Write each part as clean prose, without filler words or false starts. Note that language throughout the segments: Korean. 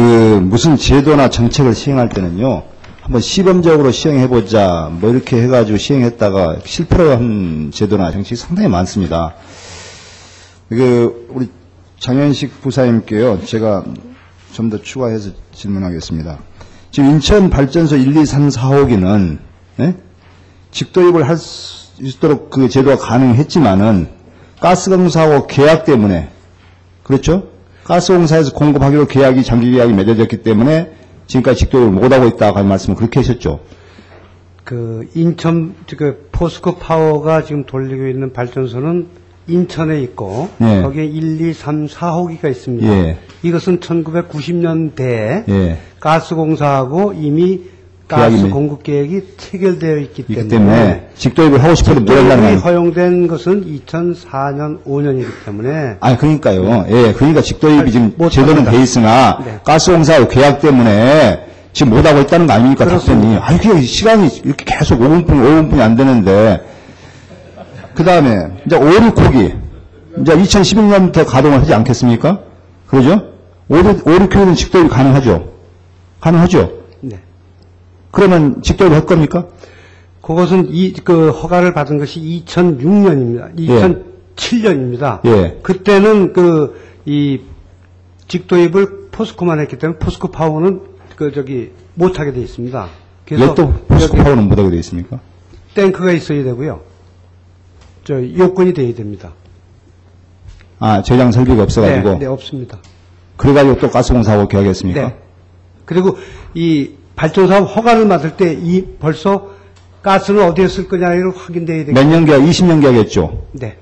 무슨 제도나 정책을 시행할 때는요, 한번 시범적으로 시행해보자, 뭐 이렇게 해가지고 시행했다가 실패를 한 제도나 정책이 상당히 많습니다. 우리 장현식 부사님께요, 제가 좀 더 추가해서 질문하겠습니다. 지금 인천 발전소 1, 2, 3, 4호기는, 예? 직도입을 할 수 있도록 그 제도가 가능했지만은, 가스공사하고 계약 때문에, 그렇죠? 가스공사에서 공급하기로 장기 계약이 맺어졌기 때문에 지금까지 직도입을 못하고 있다고 하는 말씀을 그렇게 하셨죠. 인천, 포스코 파워가 지금 돌리고 있는 발전소는 인천에 있고, 예. 거기에 1, 2, 3, 4호기가 있습니다. 예. 이것은 1990년대에 예. 가스공사하고 이미 가스 공급 계획이 체결되어 있기 때문에 직도입을 하고 싶어도 못한다는 거예요. 허용된 것은 2004년, 5년이기 때문에. 아니, 그러니까요. 예, 그러니까 직도입이 지금 제도는 돼 있으나, 네. 가스공사하고 계약 때문에 지금 못하고 있다는 거 아닙니까? 답변이. 아니, 그게 시간이 이렇게 계속 5분뿐이 안 되는데. 그 다음에, 이제 5, 6호기. 이제 2011년부터 가동을 하지 않겠습니까? 그러죠? 5, 6호기는 직도입이 가능하죠? 가능하죠? 네. 그러면 직도입을 할 겁니까? 그것은 허가를 받은 것이 2006년입니다. 2007년입니다. 예. 그때는 직도입을 포스코만 했기 때문에 포스코 파워는 못하게 되어 있습니다. 그래서 왜 또 포스코 파워는 못하게 되어 있습니까? 탱크가 있어야 되고요. 요건이 되어야 됩니다. 아, 저장 설비가 없어가지고? 네, 없습니다. 그래가지고 또 가스공사하고 계약했습니까? 네. 그리고 이 발전사업 허가를 받을 때 벌써 가스는 어디에 쓸 거냐를 확인돼야 되겠죠. 몇 년 계약? 20년 계약했죠? 네.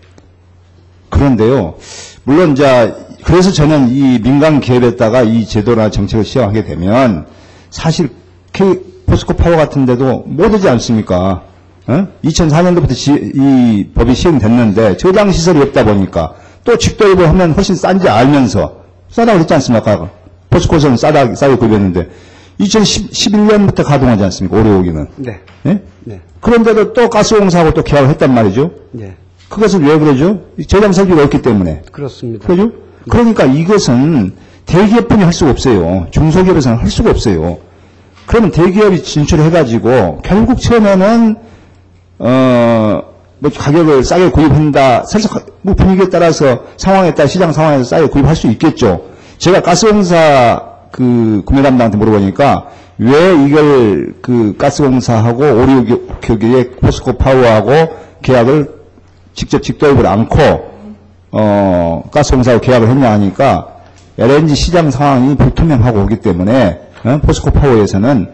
그런데요, 물론 그래서 저는 이 민간 기업에다가 이 제도나 정책을 시행하게 되면 사실 포스코 파워 같은 데도 못하지 않습니까? 2004년도부터 이 법이 시행됐는데 저장 시설이 없다 보니까 또 직도입을 하면 훨씬 싼지 알면서 싸다고 그랬지 않습니까? 포스코에서는 싸게 구입했는데 2011년부터 가동하지 않습니까? 오래오기는. 네. 예? 네. 그런데도 또 가스공사하고 또 계약을 했단 말이죠. 네. 그것은 왜 그러죠? 저장 설비가 없기 때문에. 그렇습니다. 그죠? 그러니까 이것은 대기업뿐이 할 수가 없어요. 중소기업에서는 할 수가 없어요. 그러면 대기업이 진출해가지고 결국 처음에는 가격을 싸게 구입한다. 살짝 분위기에 따라서 상황에 따라 시장 상황에서 싸게 구입할 수 있겠죠. 제가 가스공사 구매 담당한테 물어보니까 왜 이걸 가스공사하고 오류기의 포스코 파워하고 계약을 직접 직도입을 않고 가스공사하고 계약을 했냐 하니까 LNG 시장 상황이 불투명하고 오기 때문에 포스코 파워에서는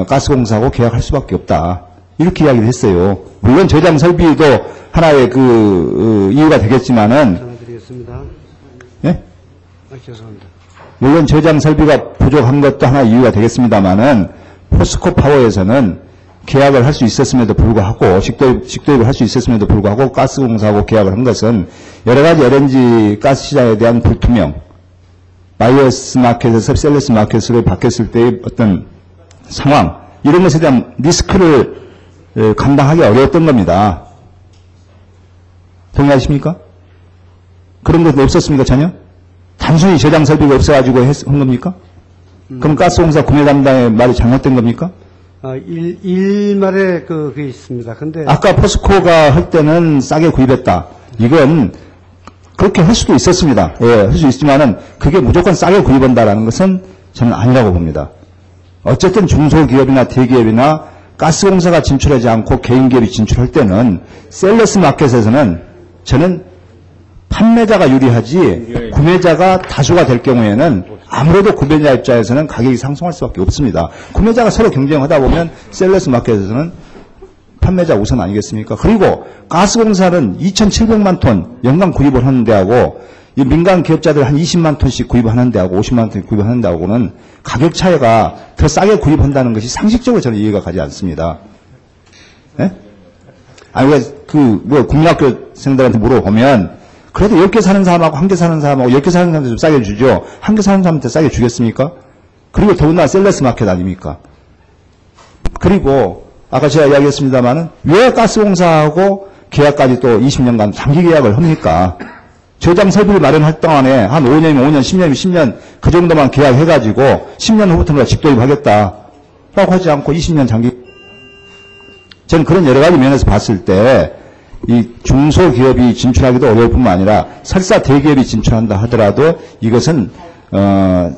가스공사하고 계약할 수밖에 없다. 이렇게 이야기를 했어요. 물론 저장 설비도 하나의 이유가 되겠지만은. 전화드리겠습니다. 예? 죄송합니다. 물론 저장 설비가 부족한 것도 하나의 이유가 되겠습니다만은 포스코 파워에서는 계약을 할 수 있었음에도 불구하고 직도입을 할 수 있었음에도 불구하고 가스공사하고 계약을 한 것은 여러 가지 LNG 가스 시장에 대한 불투명, 바이어스 마켓에서 셀러스 마켓으로 바뀌었을 때의 어떤 상황, 이런 것에 대한 리스크를 감당하기 어려웠던 겁니다. 동의하십니까? 그런 것도 없었습니까, 전혀? 단순히 저장 설비가 없어가지고 한 겁니까? 그럼 가스공사 구매 담당의 말이 잘못된 겁니까? 일말에 그게 있습니다. 근데. 아까 포스코가 할 때는 싸게 구입했다. 이건 그렇게 할 수도 있었습니다. 예, 할 수 있지만은 그게 무조건 싸게 구입한다라는 것은 저는 아니라고 봅니다. 어쨌든 중소기업이나 대기업이나 가스공사가 진출하지 않고 개인기업이 진출할 때는 셀러스 마켓에서는 저는 판매자가 유리하지 구매자가 다수가 될 경우에는 아무래도 구매자 입장에서는 가격이 상승할 수밖에 없습니다. 구매자가 서로 경쟁하다 보면 셀러스 마켓에서는 판매자 우선 아니겠습니까? 그리고 가스공사는 2,700만 톤 연간 구입을 하는 데하고 이 민간 기업자들 한 20만 톤씩 구입하는 데하고 50만 톤 구입하는 데하고는 가격 차이가 더 싸게 구입한다는 것이 상식적으로 저는 이해가 가지 않습니다. 예? 아니, 국민학교생들한테 물어보면 그래도 10개 사는 사람하고 1개 사는 사람하고 10개 사는 사람한테 좀 싸게 주죠. 1개 사는 사람한테 싸게 주겠습니까? 그리고 더군다나 셀러스 마켓 아닙니까? 그리고 아까 제가 이야기했습니다마는 왜 가스공사하고 계약까지 또 20년간 장기 계약을 합니까? 저장 설비를 마련할 동안에 한 5년이면 5년, 10년이면 10년 그 정도만 계약해가지고 10년 후부터는 직도입하겠다라고 하지 않고 20년 장기. 저는 그런 여러 가지 면에서 봤을 때 이 중소기업이 진출하기도 어려울 뿐만 아니라 설사 대기업이 진출한다 하더라도 이것은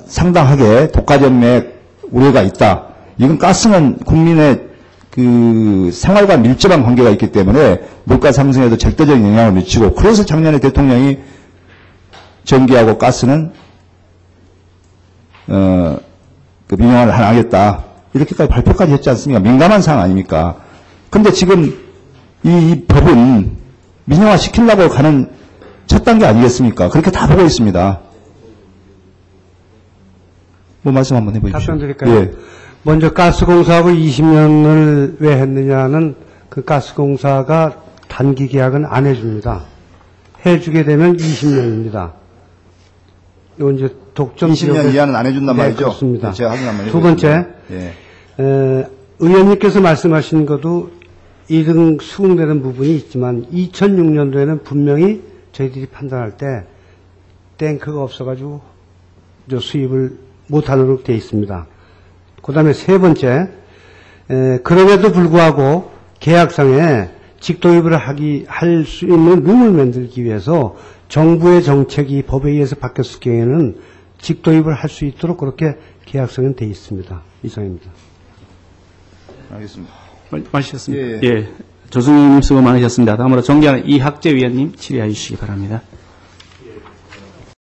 상당하게 독과점의 우려가 있다. 이건 가스는 국민의 그 생활과 밀접한 관계가 있기 때문에 물가 상승에도 절대적인 영향을 미치고, 그래서 작년에 대통령이 전기하고 가스는 그 민영화를 안 하겠다 이렇게까지 발표까지 했지 않습니까? 민감한 사항 아닙니까? 근데 지금 이 법은 민영화 시키려고 가는 첫 단계 아니겠습니까? 그렇게 다 보고 있습니다. 뭐 말씀 한번 해보십시오. 답변 드릴까요? 예. 먼저 가스공사하고 20년을 왜 했느냐는 그 가스공사가 단기 계약은 안 해줍니다. 해주게 되면 20년입니다. 이건 이제 독점 20년 이하는 안 해준단 네, 말이죠? 그렇습니다. 제가 확인 한번 두 해보겠습니다. 번째, 예. 의원님께서 말씀하신 것도 이등 수긍되는 부분이 있지만 2006년도에는 분명히 저희들이 판단할 때 탱크가 없어가지고 저 수입을 못하도록 되어 있습니다. 그 다음에 세 번째, 그럼에도 불구하고 계약상에 직도입을 할 수 있는 룸을 만들기 위해서 정부의 정책이 법에 의해서 바뀌었을 경우에는 직도입을 할 수 있도록 그렇게 계약상에 되어 있습니다. 이상입니다. 알겠습니다. 마치셨습니다. 예. 예. 조승님 수고 많으셨습니다. 다음으로 존경하는 이학재 위원님 질의해 주시기 바랍니다.